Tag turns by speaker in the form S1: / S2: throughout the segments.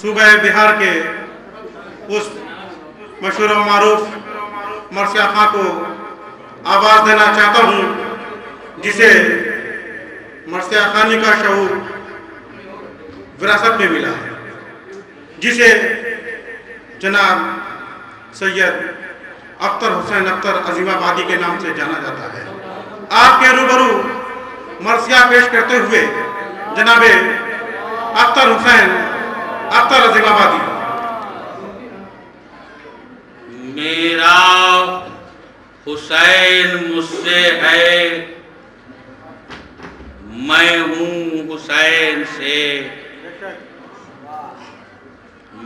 S1: صوبہ بہار کے اس مشہور و معروف مرثیہ خاں کو آواز دینا چاہتا ہوں جسے مرثیہ خانی کا شعور وراثت میں ملا ہے، جسے جناب سید اختر حسین اختر عظیم آبادی کے نام سے جانا جاتا ہے۔ آپ کے روبرو مرثیہ پیش کرتے ہوئے جناب اختر حسین اختر عظیم آبادی۔
S2: میرا حسین مجھ سے ہے، میں ہوں حسین سے،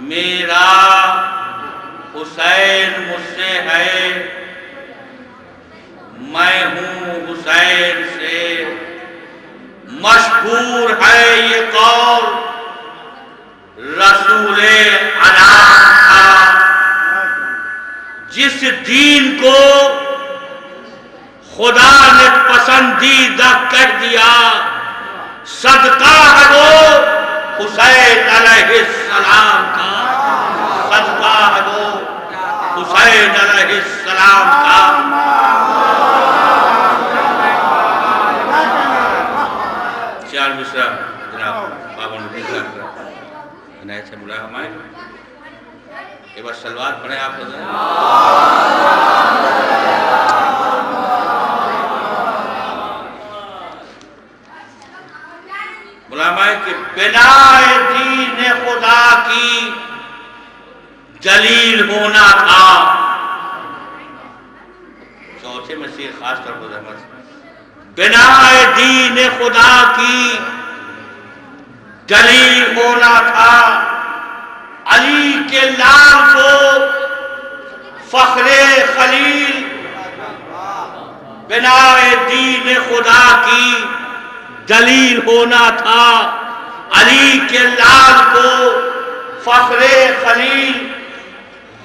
S2: میرا حسین مجھ سے ہے، میں ہوں حسین سے، مشہور ہے یہ قول رسول انام کا، جس دین کو خدا نے پسندیدہ کر دیا، صدقہ ہے وہ حسین علیہ السلام کا، صدقہ ہے وہ حسین علیہ السلام کا۔ چار مصرع جناب پابند الدین عنایت سے ملاحظہ ہے۔ ایک بار سلوات پڑھیں آپ حضرت۔ علماء کہ بنا دین خدا کی دلیل ہونا تھا، چوتھے میں سے خاص طور پر رحمت، بنا دین خدا کی دلیل ہونا تھا، علی کے لال کو فخر خلیل، بنا دین خدا کی دلیل ہونا تھا، علی کے لال کو فخر خلیل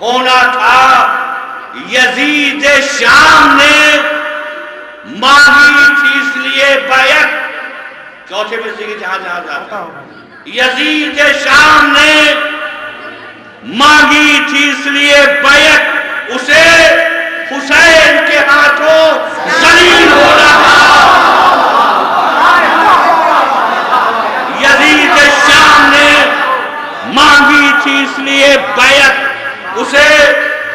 S2: ہونا تھا، یزید شام نے مانگی تھی اس لیے بیعت، چوتھے میں سے جہاں جاتا یزید شام نے مانگی تھی اس لیے بیعت، اسے حسین کے ہاتھوں ذلیل ہونا تھا، یزید شام نے مانگی تھی اس لیے بیعت، اسے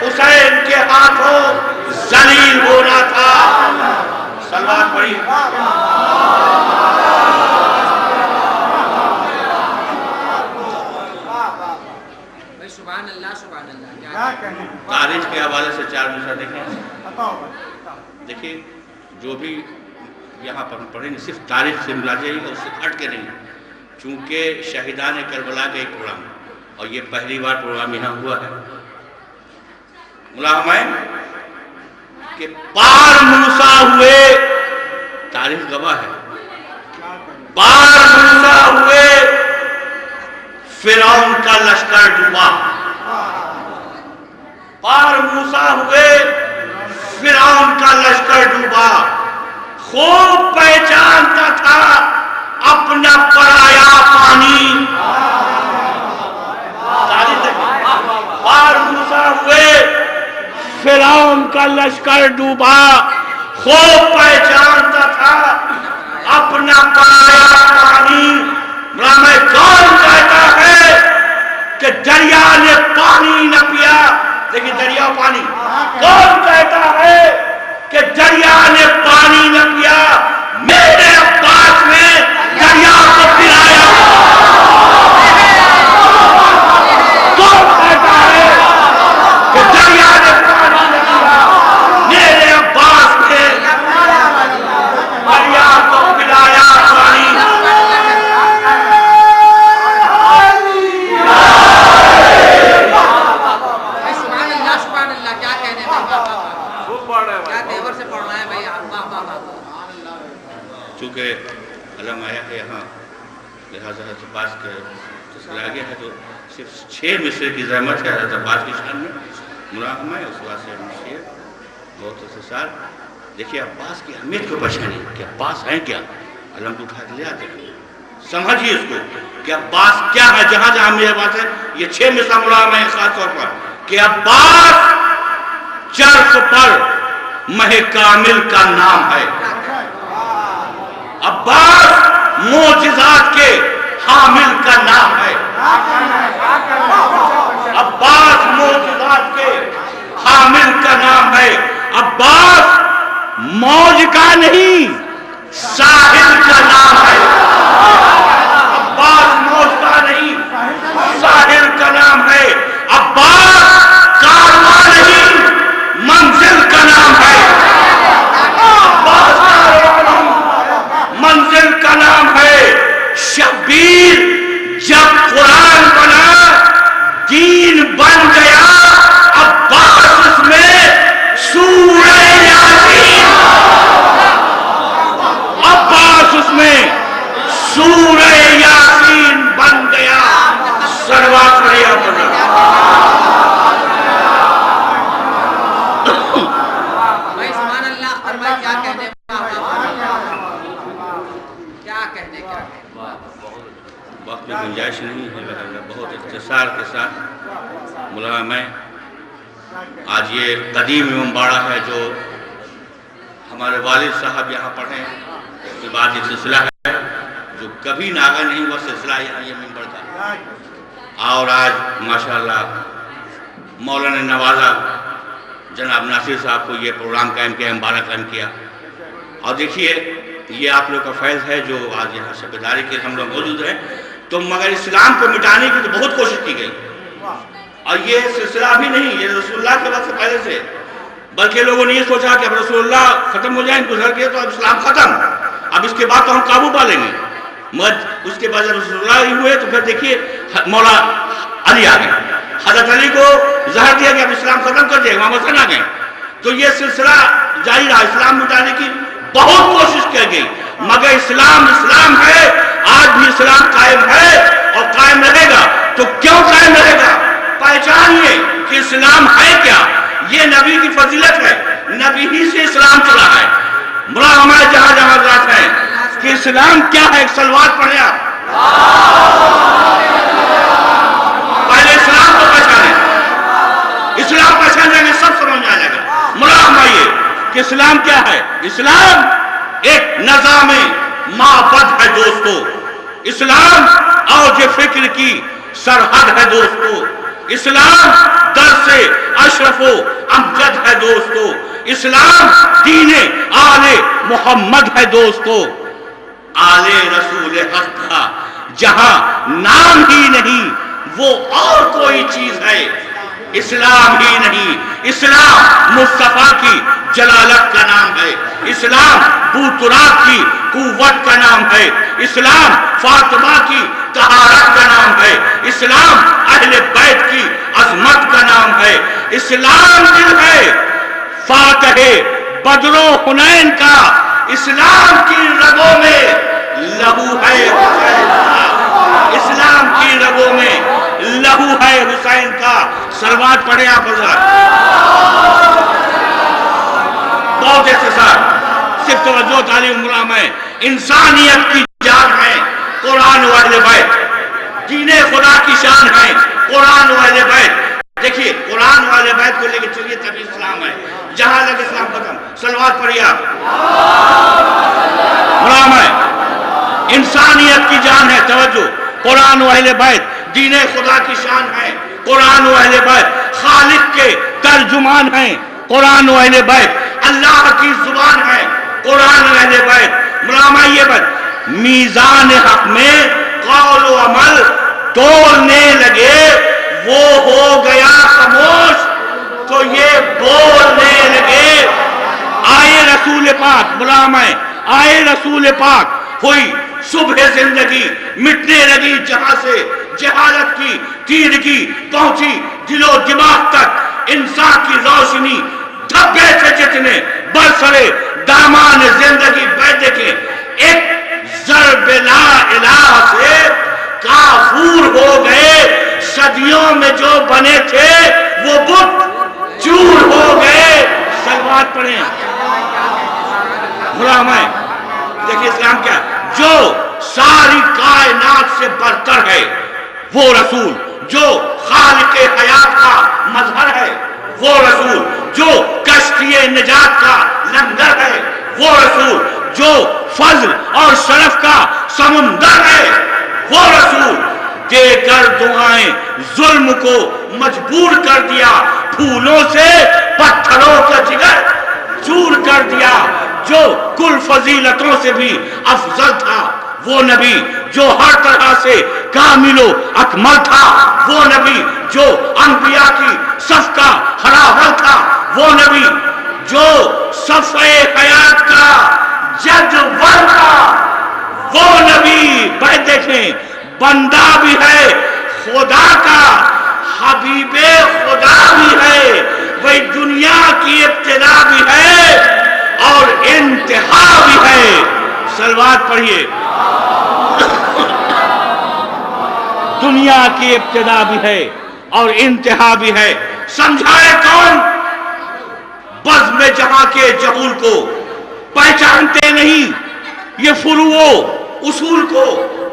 S2: حسین کے ہاتھوں ذلیل ہونا تھا۔ سلوات پڑھی۔
S3: سبحان اللہ سبحان اللہ۔
S2: تاریخ کے حوالے سے چار مصرع دیکھیں، دیکھیں جو بھی یہاں پر پڑھیں صرف تاریخ سے ملا جائے اور اس سے ہٹ کے نہیں، چونکہ شہیدان کربلا کا ایک پروگرام اور یہ پہلی بار پروگرام یہاں ہوا ہے۔ ملاحظہ ہے کہ پار موسیٰ ہوئے، تاریخ گواہ ہے، پار موسیٰ ہوئے فرعون کا لشکر ڈوبا، پار موسیٰ ہوئے فرعون کا لشکر ڈوبا، خوب پہچانتا تھا اپنا پرایا پانی، پار موسیٰ ہوئے فرعون کا لشکر ڈوبا، خوب پہچانتا تھا اپنا پرایا پانی۔ میں کون کہتا ہے کہ دریا نے پانی نہ پیا، لیکن دریا پانی، کون کہتا ہے کہ دریا نے پانی نہ پیا، میرے عباس نے دریا کو پلایا، کون کہتا ہے کہ دریا نے پانی نہ پیا، میرے عباس نے دریا کو پلایا پانی۔ چونکہ علم آیا ہے یہاں لہذا حضرت عباس کے سلسلہ آگیا ہے تو صرف 6 مصرے کی زحمت ہے حضرت عباس کی شان میں مراقمہ ہے، اس واسطے شعر بہت استثار۔ دیکھیے عباس کی اہمیت کو پہچانی کہ عباس ہیں کیا، علم کو اٹھا کے لے آتے ہیں، سمجھیے اس کو کہ عباس کیا ہے. جہاں جہاں میرے بات ہے یہ 6 مثال ملا میں خاص طور پر کہ عباس چرخ پر مہ کامل کا نام ہے. عباس معجزات کے حامل کا نام ہے. عباس معجزات کے حامل کا نام ہے. عباس موج کا نہیں ساحل کا نام ہے. عباس موج کا نہیں ساحل کا نام ہے. عباس کارواں نہیں منزل کا نام ہے. عباس کارواں نہیں منزل کا نام ہے. شبیر جب قرآن بنا دین بن گیا. عباس اس میں سورہ یاسین عباس اس میں سورہ یاسین بن گیا. سروات پڑھیا بنا.
S3: بھائی سبحان اللہ. اور بھائی کیا کہنے
S2: وقت میں گنجائش نہیں ہے. بہت اختصار کے ساتھ مولانا میں آج یہ قدیم امام باڑہ ہے جو ہمارے والد صاحب یہاں پڑھے. اس کے بعد یہ سلسلہ ہے جو کبھی ناغا نہیں ہوا سلسلہ یہاں یہ ممبر کا. اور آج ماشاءاللہ مولانا نے نوازا جناب ناصر صاحب کو یہ پروگرام قائم کیا, امبارہ قائم کیا. اور دیکھیے یہ آپ لوگ کا فیض ہے جو آج یہاں سے بیداری کے ہم لوگ موجود ہیں. تو مگر اسلام کو مٹانے کی تو بہت کوشش کی گئی. اور یہ سلسلہ بھی نہیں, یہ رسول اللہ کے وقت سے پہلے سے, بلکہ لوگوں نے یہ سوچا کہ اب رسول اللہ ختم ہو جائیں گزر کے تو اب اسلام ختم, اب اس کے بعد تو ہم قابو پا لیں گے. مگر اس کے بعد جب رسول اللہ ہی ہوئے تو پھر دیکھیے مولا علی آ گئے. حضرت علی کو زہر دیا کہ اب اسلام ختم کر دیا, امام حسن آ گئے. تو یہ سلسلہ جاری رہا. اسلام مٹانے کی بہت کوشش کی گئی مگر اسلام اسلام ہے. آج بھی اسلام قائم ہے اور قائم رہے گا. تو کیوں قائم رہے گا؟ پہچانیے کہ اسلام ہے کیا. یہ نبی کی فضیلت ہے, نبی ہی سے اسلام چلا ہے. بڑا ہمارے جہاں جہاں حضرات ہیں کہ اسلام کیا ہے. ایک سلوات پڑھیں آپ. پہلے اسلام کو پہچانیں. اسلام پہچانیں گے سب سمجھ میں آ جائے گا. بڑا ہمائیے کہ اسلام کیا ہے. اسلام ایک نظام معبد ہے دوستو. اسلام اوج فکر کی سرحد ہے دوستو. اسلام درس اشرف و امجد ہے دوستو. اسلام دین آل محمد ہے دوستو. آل رسول حق کا جہاں نام ہی نہیں وہ اور کوئی چیز ہے. اسلام ہی نہیں, اسلام مصطفیٰ کی جلالت کا نام ہے. اسلام بوتراب کی قوت کا نام ہے. اسلام فاطمہ کی طہارت کا نام ہے. اسلام اہل بیت کی عظمت کا نام ہے. اسلام دل ہے فاتح بدر و حنین کا. اسلام کی رگوں میں لہو ہے حسین کا. اسلام کی رگوں میں لہو ہے حسین کا. سلوات پڑھیں آپ حضرات. بہت اختصار, صرف توجہ تعلیم عمرہ میں. انسانیت کی جان ہے قرآن و اہل بیت. دین خدا کی شان ہے قرآن و اہل بیت. دیکھیے قرآن و اہل بیت کو لے کے چلیے تبھی اسلام ہے. جہاں لگے اسلام ختم. سلوات پڑھیے آپ. عمرہ میں انسانیت کی جان ہے. توجہ. قرآن و اہل بیت دین خدا کی شان ہے قرآن و اہل بیت. خالق کے ترجمان ہیں قرآن و اہل بیت. اللہ کی زبان ہے قرآن و اہل بیت. ملامہ یہ بات میزان حق میں قول و عمل تولنے لگے وہ ہو گیا خاموش تو یہ بولنے لگے. آئے رسول پاک. ملامہ آئے رسول پاک ہوئی صبح زندگی. مٹنے لگی جہاں سے جہالت کی تیرگی پہنچی دل و دماغ تک. انسان کی روشنی دھبے تھے جتنے برسرے دامان زندگی بیٹھے کے. ایک ضرب لا الہ سے کافور ہو گئے. صدیوں میں جو بنے تھے وہ بت چور ہو گئے. سلوات پڑھیں. غلام ہے. دیکھیں اسلام کیا جو ساری کائنات سے برتر ہے وہ رسول جو خالق حیات کا مظہر ہے، وہ رسول جو کشتی نجات کا لنگر ہے، وہ رسول جو فضل اور شرف کا سمندر ہے، وہ رسول دے کر دعائیں ظلم کو مجبور کر دیا، پھولوں سے پتھروں کا جگر چور کر دیا، جو کل فضیلتوں سے بھی افضل تھا، وہ نبی جو ہر طرح سے کامل و اکمل تھا، وہ نبی جو انبیاء کی صف کا ہراول تھا، وہ نبی جو صفحے حیات کا جدول تھا، وہ نبی بھائی دیکھیں بندہ بھی ہے خدا کا، حبیب خدا بھی ہے، وہی دنیا کی ابتدا بھی ہے اور انتہا بھی ہے۔ صلوات پڑھیے۔ دنیا کی ابتدا بھی ہے اور انتہا بھی ہے، سمجھائے کون؟ بزم جہاں کے جہول کو پہچانتے نہیں، یہ فروع اصول کو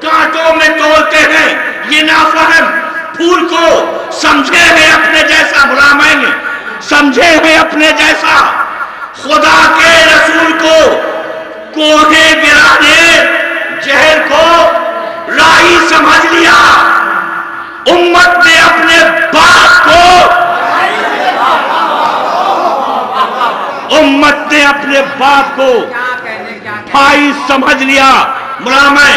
S2: کانٹوں میں تولتے ہیں، یہ نافہم پھول کو سمجھے ہیں اپنے جیسا، غلامین سمجھے ہیں اپنے جیسا، خدا کے رسول کو کوہ گرانے جہل کو راہی سمجھ لیا، امت نے اپنے باپ کو بھائی سمجھ لیا، غلامہ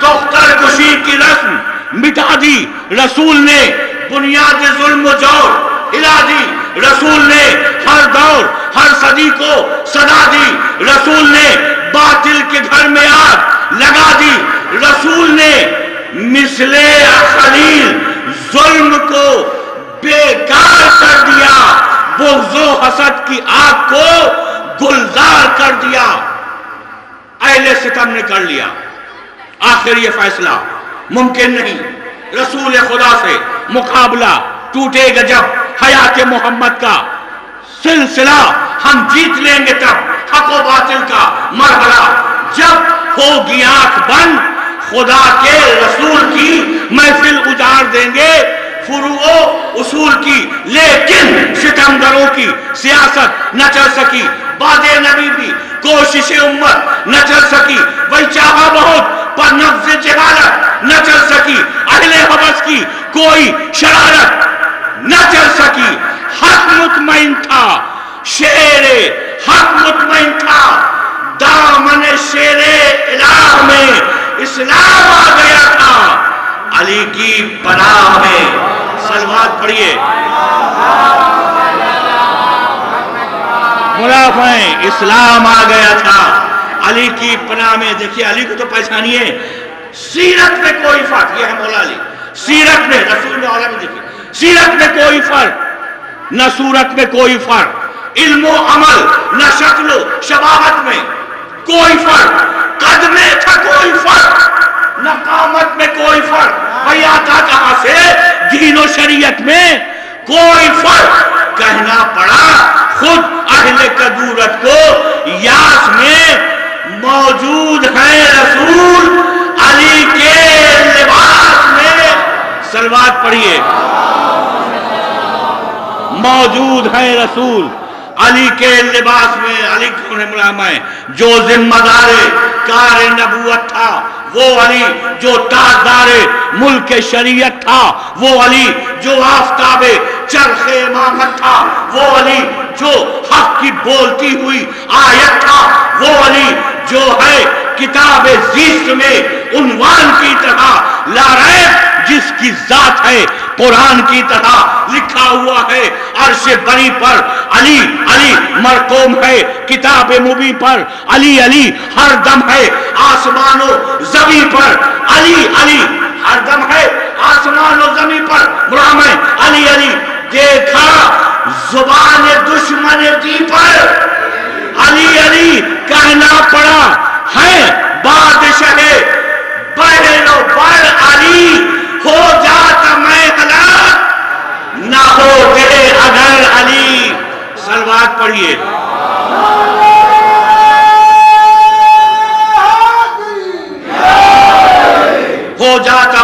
S2: دختر کشی کی رسم مٹا دی رسول نے، بنیاد ظلم و جور ہلا دی رسول نے، ہر دور ہر صدی کو صدا دی رسول نے، باطل کے گھر میں آگ لگا دی رسول نے، مثل خلیل ظلم کو بیکار کر دیا، بغض و حسد کی آگ کو گلزار کر دیا، اہل ستم نے کر لیا۔ آخر یہ فیصلہ ممکن نہیں، رسول خدا سے مقابلہ ٹوٹے گا جب حیات محمد کا سلسلہ ہم جیت لیں گے، تب حق و باطل کا مرحلہ جب ہوگی آنکھ بند خدا کے رسول کی محفل اجاڑ دیں گے، فروع اصول کی، لیکن ستمگروں کی سیاست نہ چل سکی، بعد نبی بھی کوشش امت نہ چل سکی، وہی چاہا بہت پر نفذ جہالت نہ چل سکی، اہل حبس کی کوئی شرارت نہ چل سکی، حق مطمئن تھا، شیر حق مطمئن تھا، دامن شیر الہ میں اسلام آ گیا تھا، علی کی پناہ میں۔ صلوات پڑھیے۔ منافع اسلام آ گیا تھا علی کی پناہ میں۔ دیکھیے علی کو تو پہچانیے، سیرت میں کوئی فرق، یہ ہے مولا علی، سیرت میں، رسول میں اولا میں دیکھیے، سیرت میں کوئی فرق، نہ صورت میں کوئی فرق، علم و عمل نہ شکل و شباہت میں کوئی فرق، قد میں تھا کوئی فرق، نہ قامت میں کوئی فرق، بھئی آتا کہاں سے؟ دین و شریعت میں کوئی فرق، کہنا پڑا خود اہل کدورت کو، یاس میں موجود ہے رسول علی کے لباس میں۔ صلوات پڑھیے۔ موجود ہے رسول علی کے لباس میں۔ علی کون ہے ملامہ ہے؟ جو ذمہ دار کار نبوت تھا وہ علی، جو تاجدار ملک شریعت تھا وہ علی، جو آفتاب چرخ امامت تھا وہ علی، جو حق کی بولتی ہوئی آیت تھا وہ علی، جو ہے کتاب زیست میں عنوان کی طرح لا ریب، جس کی ذات ہے قرآن کی طرح لکھا ہوا ہے عرش بری پر علی علی مرقوم ہے، کتاب مبین پر علی علی ہر دم ہے، آسمان و زمین پر علی علی ہر دم ہے، آسمان و زمین پر غلام علی علی۔ دیکھا زبان دشمن دی پر علی علی کہنا پڑا ہے، بادشاہ بہن و بر علی، ہو جاتا میں ہلاک نہ ہوتے اگر علی۔ صلوات پڑھیے۔ ہو جاتا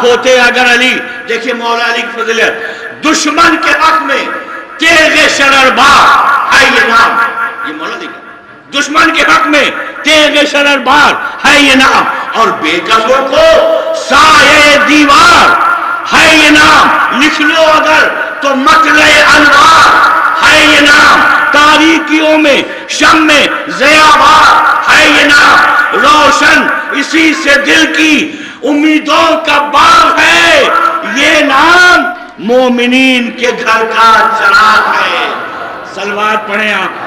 S2: ہوتے اگر علی، دیکھیں مولا علی کی فضیلت، دشمن کے حق میں تیغ شرر بار ہے یہ نام، یہ مولا علی کا، دشمن کے حق میں تیغ شرر بار ہے یہ نام، اور بے قصوں کو سایہ دیوار ہے یہ نام، لکھ لو اگر تو مطلع انوار ہے یہ نام، تاریکیوں میں شمع ضیابار ہے یہ نام، روشن اسی سے دل کی امیدوں کا باغ ہے یہ نام، مومنین کے گھر کا چراغ ہے۔ صلوات پڑھیں آپ۔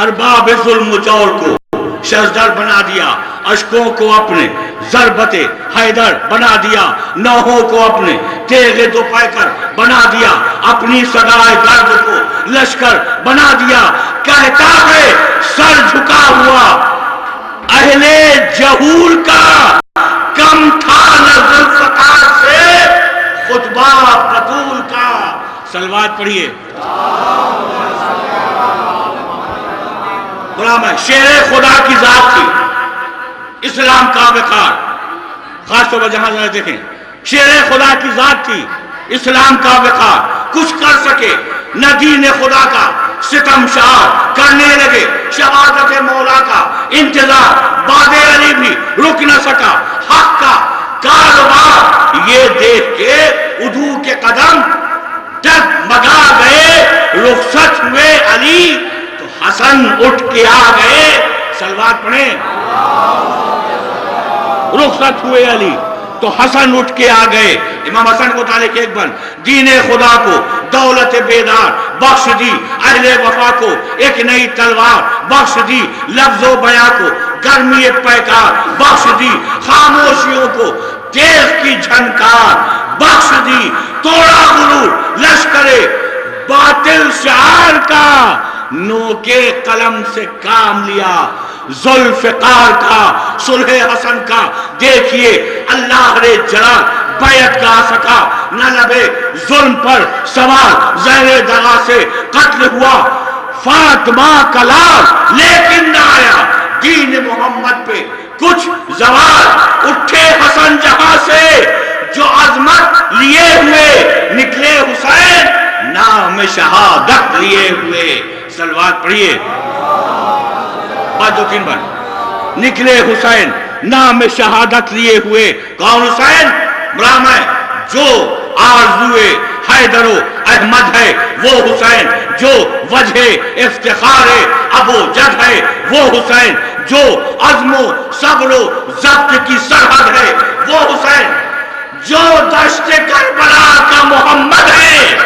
S2: ارباب ظلم و جور کو شزدر بنا دیا، اشکوں کو اپنے ضربت حیدر بنا دیا، نوحوں کو اپنے تیغ دو پیکر بنا دیا، اپنی صدائے درد کو لشکر بنا دیا، کہتا ہے سر جھکا ہوا اہل جہول کا، کم تھا نہ ذوالفقار سے خطبہ بطول کا۔ صلوات پڑھیے۔ غلام ہے، شیر خدا کی ذات تھی، اسلام کا وقار، خاص طور پر جہاں ذرا دیکھیں، شیر خدا کی ذات تھی، اسلام کا وقار، کچھ کر سکے نہ دین خدا کا ستم شعار، کرنے لگے شہادت مولا کا انتظار، باد علی بھی رک نہ سکا، حق کا کاروبار یہ دیکھ کے عدو کے قدم ڈگمگا گئے، رخصت ہوئے علی تو حسن اٹھ کے آ گئے۔ صلوات پڑھیں۔ رخصت ہوئے علی تو حسن اٹھ کے آ گئے، امام حسن کو تعلق ایک بن، دین خدا کو دولت بیدار بخش دی، اہل وفا کو ایک نئی تلوار بخش دی، لفظ و بیاں کو گرمی پیکار بخش دی، خاموشیوں کو تیغ کی جھنکار بخش دی، توڑا غرور لشکر باطل شعار کا، نو کے قلم سے کام لیا ذوالفقار کا، صلح حسن کا دیکھیے اللہ رے جلال بیعت کا سکا، نہ لبے ظلم پر سوار زہر دغا سے قتل ہوا فاطمہ کا لال، لیکن نہ آیا دین محمد پہ کچھ زوال، اٹھے حسن جہاں سے جو عظمت لیے ہوئے، نکلے حسین نام شہادت لیے ہوئے۔ صلوات پڑھیے۔ دو تین بار نکلے حسین نام شہادت لیے ہوئے، کون حسین؟ برام ہے جو آرزوئے حیدر و احمد ہے وہ حسین، جو وجہ افتخار ابو جد ہے وہ حسین، جو عزم و صبر و ضبط کی سرحد ہے وہ حسین، جو دشت کربلا کا محمد ہے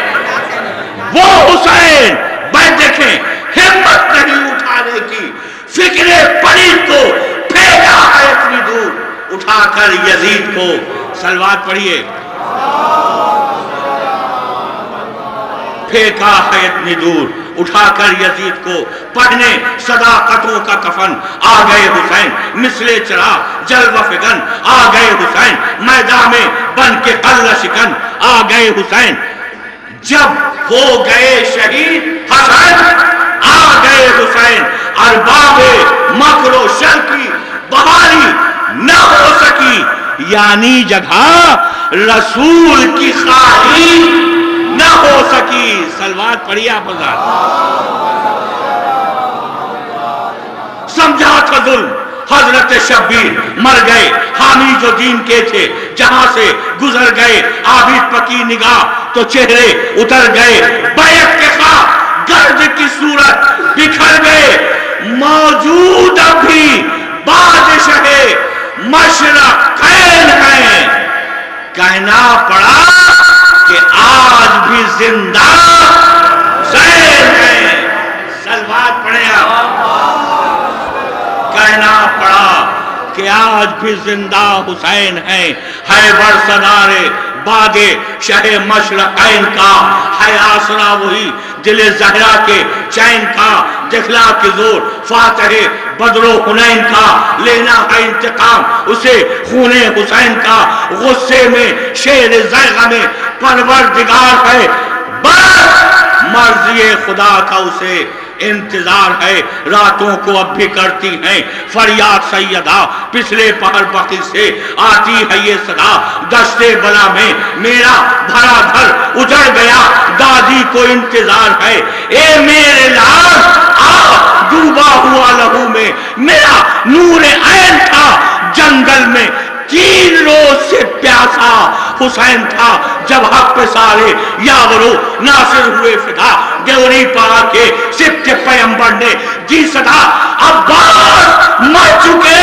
S2: وہ حسین۔ بھائی دیکھیں ہمت نہیں اٹھانے کی، فکر پلید کو پھینکا ہے اتنی دور اٹھا کر یزید کو۔ صلوات پڑھیے۔ پھینکا ہے اتنی دور اٹھا کر یزید کو، پڑھنے صداقتوں کا کفن آ گئے حسین، مثل چراغ جلوہ فگن آ گئے حسین، میدان میں بن کے قلعہ شکن آ گئے حسین، جب ہو گئے شہید حسین آ گئے حسین، ارباب مکر و شر کی بحالی نہ ہو سکی، یعنی جگہ رسول کی خواہی نہ ہو سکی۔ صلوات پڑھیے آپ حضرات۔ سمجھا تھا ظلم حضرت شبیر مر گئے، حامی جو دین کے تھے جہاں سے گزر گئے، عابد پکی نگاہ تو چہرے اتر گئے، بیعت کے خواہ گرد کی صورت بکھر گئے، موجود ابھی بادشاہ مشرقین ہیں، کہنا پڑا کہ آج بھی زندہ حسین ہیں۔ صلوات پڑھیں آپ۔ کہنا پڑا کہ آج بھی زندہ حسین ہیں، خیبر سدارے بادے شہ مشرقین کا، ہے آسرا وہی دل زہرا کے چین کا، دکھلا کے زور فاتح بدر و حنین کا، لینا ہے انتقام اسے خون حسین کا، غصے میں شیر زیغہ میں پروردگار ہے، بس مرضی خدا کا اسے انتظار ہے، راتوں کو اب بھی کرتی ہیں فریاد سیدہ، پچھلے پہر بقی سے آتی ہے یہ صدا، دشتے بلا میں میرا بھرا گھر اجڑ گیا، دادی کو انتظار ہے، اے میرے لال آ ڈوبا ہوا لہو میں، میرا نور عین تھا جنگل میں 3 روز سے پیاسا حسین تھا، جب حق پہ سارے یاورو ناصر ہوئے فدا، دیوری پا کے سبت پیمبر نے جی صدا، عباس مر چکے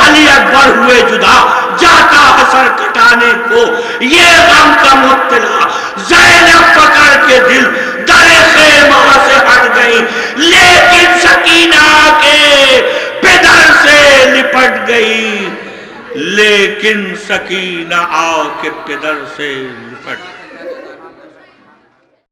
S2: علی اکبر ہوئے جدا، جاتا ہے سر کٹانے کو یہ غم کا مبتلا، زینب پکڑ کے دل در خیمہ سے ہٹ گئی، لیکن سکینہ کے پدر سے لپٹ گئی، لیکن سکینہ آ کے پدر سے لپٹ